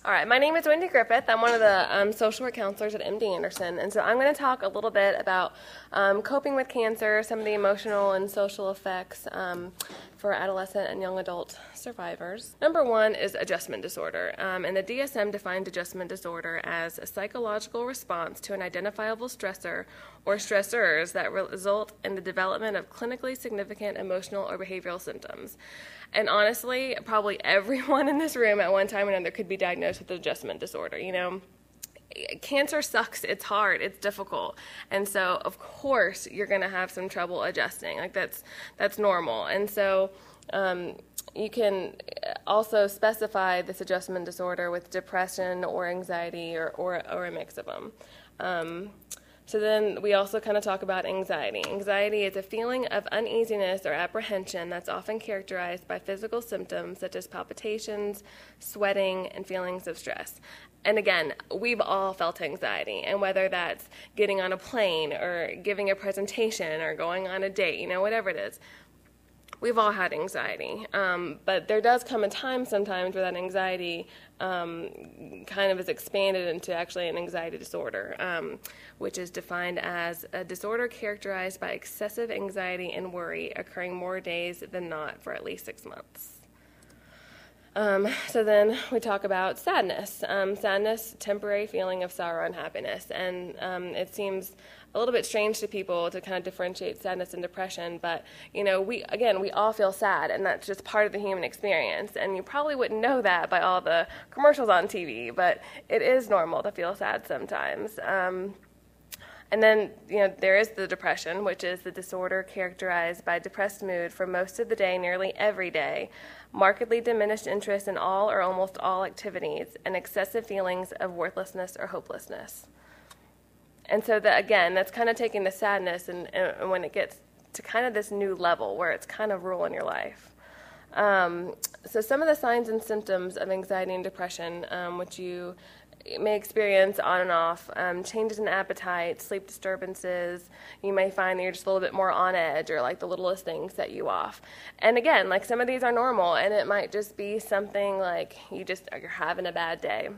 All right, my name is Wendy Griffith. I'm one of the social work counselors at MD Anderson, and so I'm going to talk a little bit about coping with cancer, some of the emotional and social effects for adolescent and young adult survivors. Number one is adjustment disorder, and the DSM defines adjustment disorder as a psychological response to an identifiable stressor or stressors that result in the development of clinically significant emotional or behavioral symptoms. And honestly, probably everyone in this room at one time or another could be diagnosed with adjustment disorder. You know, cancer sucks. It's hard. It's difficult. And so, of course, you're going to have some trouble adjusting. Like, that's normal. And so you can also specify this adjustment disorder with depression or anxiety or a mix of them. So then we also kind of talk about anxiety. Anxiety is a feeling of uneasiness or apprehension that's often characterized by physical symptoms such as palpitations, sweating, and feelings of stress. And again, we've all felt anxiety, and whether that's getting on a plane or giving a presentation or going on a date, you know, whatever it is, we've all had anxiety. But there does come a time sometimes where that anxiety kind of is expanded into actually an anxiety disorder, which is defined as a disorder characterized by excessive anxiety and worry occurring more days than not for at least 6 months. So then we talk about sadness. Sadness, temporary feeling of sorrow and happiness. And it seems a little bit strange to people to kind of differentiate sadness and depression, but, you know, we all feel sad, and that's just part of the human experience. And you probably wouldn't know that by all the commercials on TV, but it is normal to feel sad sometimes. And then, you know, there is the depression, which is the disorder characterized by depressed mood for most of the day, nearly every day, markedly diminished interest in all or almost all activities, and excessive feelings of worthlessness or hopelessness. And so, again, that's kind of taking the sadness and when it gets to kind of this new level where it's kind of ruling your life. So some of the signs and symptoms of anxiety and depression, which you may experience on and off, changes in appetite, sleep disturbances. You may find that you're just a little bit more on edge, or like the littlest things set you off. And again, like some of these are normal, and it might just be something like you're having a bad day.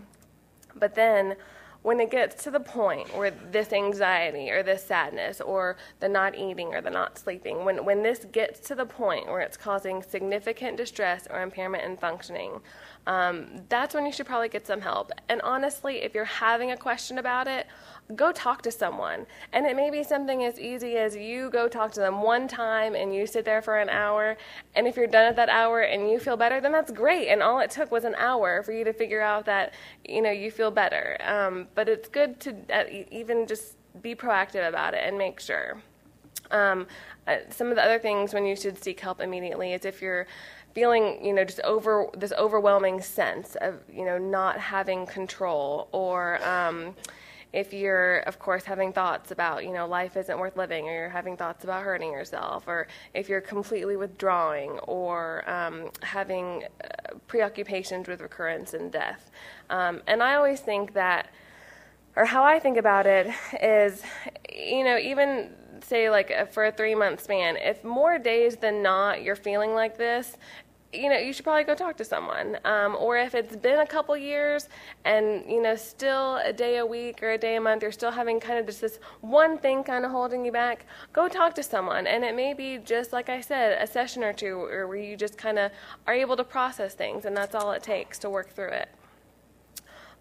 But then when it gets to the point where this anxiety or this sadness or the not eating or the not sleeping, when this gets to the point where it's causing significant distress or impairment in functioning, that's when you should probably get some help. And honestly, if you're having a question about it, go talk to someone. And it may be something as easy as you go talk to them one time and you sit there for an hour, and if you're done at that hour and you feel better, then that's great. And all it took was an hour for you to figure out that, you know, you feel better. But it's good to even just be proactive about it and make sure. Some of the other things when you should seek help immediately is if you're feeling, you know, just this overwhelming sense of, you know, not having control, or if you're, of course, having thoughts about, you know, life isn't worth living, or you're having thoughts about hurting yourself, or if you're completely withdrawing, or having preoccupations with recurrence and death. And I always think that, or how I think about it is, you know, even say like for a 3-month span, if more days than not you're feeling like this, you know, you should probably go talk to someone. Or if it's been a couple years and, you know, still a day a week or a day a month, you're still having kind of just this one thing kind of holding you back, go talk to someone. And it may be just, like I said, a session or two, or where you just kind of are able to process things, and that's all it takes to work through it.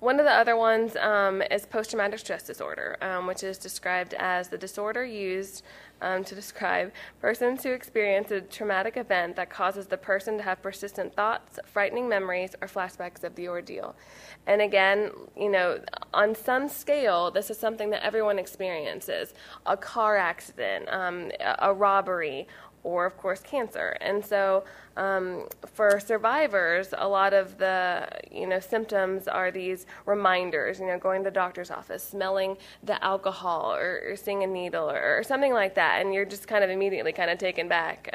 One of the other ones is post-traumatic stress disorder, which is described as the disorder used to describe persons who experience a traumatic event that causes the person to have persistent thoughts, frightening memories, or flashbacks of the ordeal. And again, you know, on some scale, this is something that everyone experiences: a car accident, a robbery, or, of course, cancer. And so for survivors, a lot of the, you know, symptoms are these reminders, you know, going to the doctor's office, smelling the alcohol, or seeing a needle, or something like that, and you're just kind of immediately kind of taken back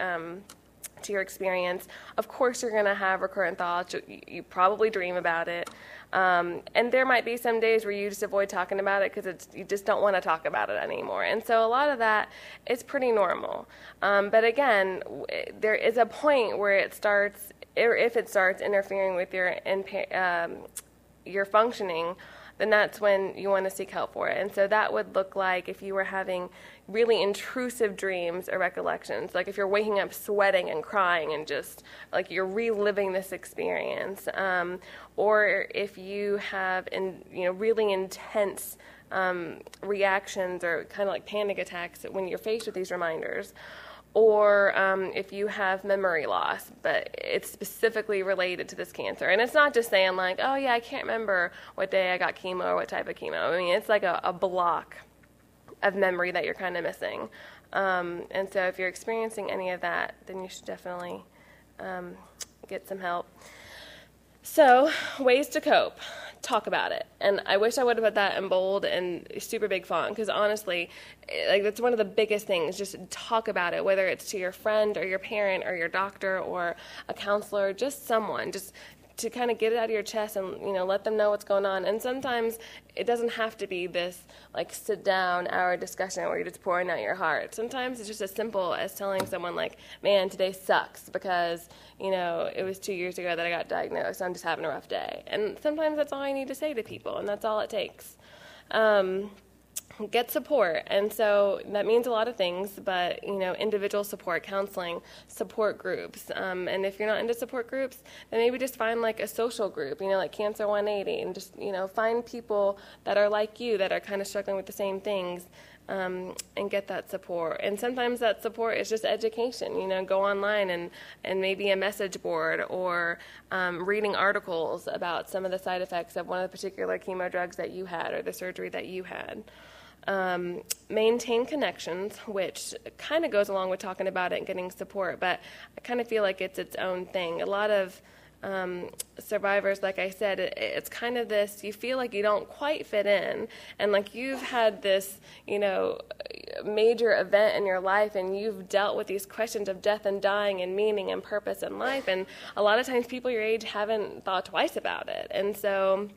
to your experience. Of course, you're going to have recurrent thoughts. You probably dream about it. And there might be some days where you just avoid talking about it because you just don't want to talk about it anymore. And so a lot of that is pretty normal. But again, there is a point where it starts, or if it starts interfering with you're functioning, then that's when you want to seek help for it. And so that would look like if you were having really intrusive dreams or recollections, like if you're waking up sweating and crying and just like you're reliving this experience, or if you have really intense reactions or kind of like panic attacks when you're faced with these reminders. Or if you have memory loss, but it's specifically related to this cancer. And it's not just saying like, oh yeah, I can't remember what day I got chemo or what type of chemo. I mean, it's like a block of memory that you're kind of missing. And so if you're experiencing any of that, then you should definitely get some help. So, ways to cope. Talk about it. And I wish I would have put that in bold and super big font, because honestly, like, that's one of the biggest things. Just talk about it, whether it's to your friend or your parent or your doctor or a counselor, just someone, just to kind of get it out of your chest and, let them know what's going on. And sometimes it doesn't have to be this like sit down hour discussion where you're just pouring out your heart. Sometimes it's just as simple as telling someone like, man, today sucks because, it was 2 years ago that I got diagnosed. I'm just having a rough day. And sometimes that's all I need to say to people, and that's all it takes. Get support. And so that means a lot of things, but, individual support, counseling, support groups. And if you're not into support groups, then maybe just find like a social group, like Cancer 180, and just, find people that are like you, that are kind of struggling with the same things, and get that support. And sometimes that support is just education, go online and maybe a message board, or reading articles about some of the side effects of one of the particular chemo drugs that you had or the surgery that you had. Maintain connections, which kind of goes along with talking about it and getting support, but I kind of feel like it's its own thing. A lot of survivors, like I said, it's kind of this, you feel like you don't quite fit in, and like you've had this, major event in your life, and you've dealt with these questions of death and dying and meaning and purpose in life, and a lot of times people your age haven't thought twice about it, and so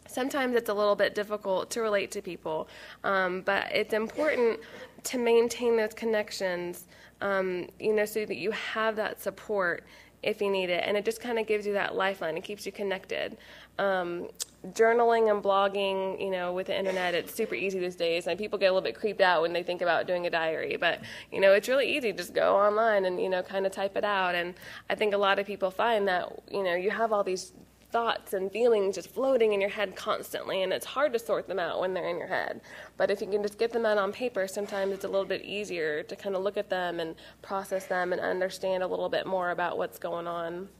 sometimes it's a little bit difficult to relate to people, but it's important to maintain those connections, so that you have that support if you need it, and it just kind of gives you that lifeline. It keeps you connected. Journaling and blogging, with the internet, it's super easy these days, and people get a little bit creeped out when they think about doing a diary, but, it's really easy. Just go online and, kind of type it out, and I think a lot of people find that, you have all these thoughts and feelings just floating in your head constantly, and it's hard to sort them out when they're in your head. But if you can just get them out on paper, sometimes it's a little bit easier to kind of look at them and process them and understand a little bit more about what's going on.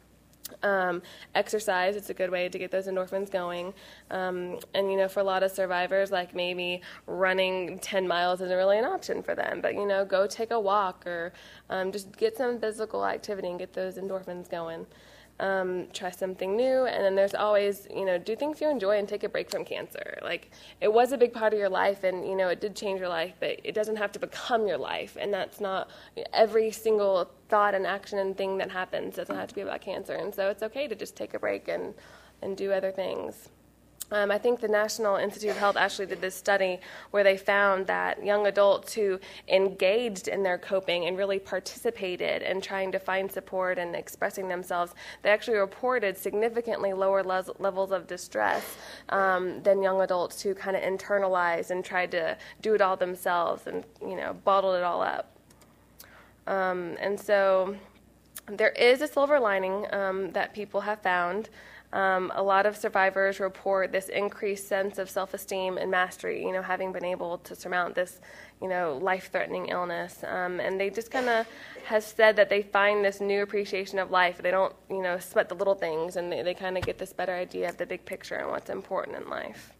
Exercise, it's a good way to get those endorphins going. And, for a lot of survivors, like maybe running 10 miles isn't really an option for them, but, go take a walk or just get some physical activity and get those endorphins going. Try something new, and then there's always, do things you enjoy and take a break from cancer. Like, it was a big part of your life, and, it did change your life, but it doesn't have to become your life, and that's not every single thought and action and thing that happens doesn't have to be about cancer, and so it's okay to just take a break and do other things. I think the National Institute of Health actually did this study where they found that young adults who engaged in their coping and really participated in trying to find support and expressing themselves, they actually reported significantly lower levels of distress than young adults who kind of internalized and tried to do it all themselves and, bottled it all up. And so there is a silver lining that people have found. A lot of survivors report this increased sense of self-esteem and mastery, having been able to surmount this, life-threatening illness. And they just kind of have said that they find this new appreciation of life. They don't, sweat the little things, and they kind of get this better idea of the big picture and what's important in life.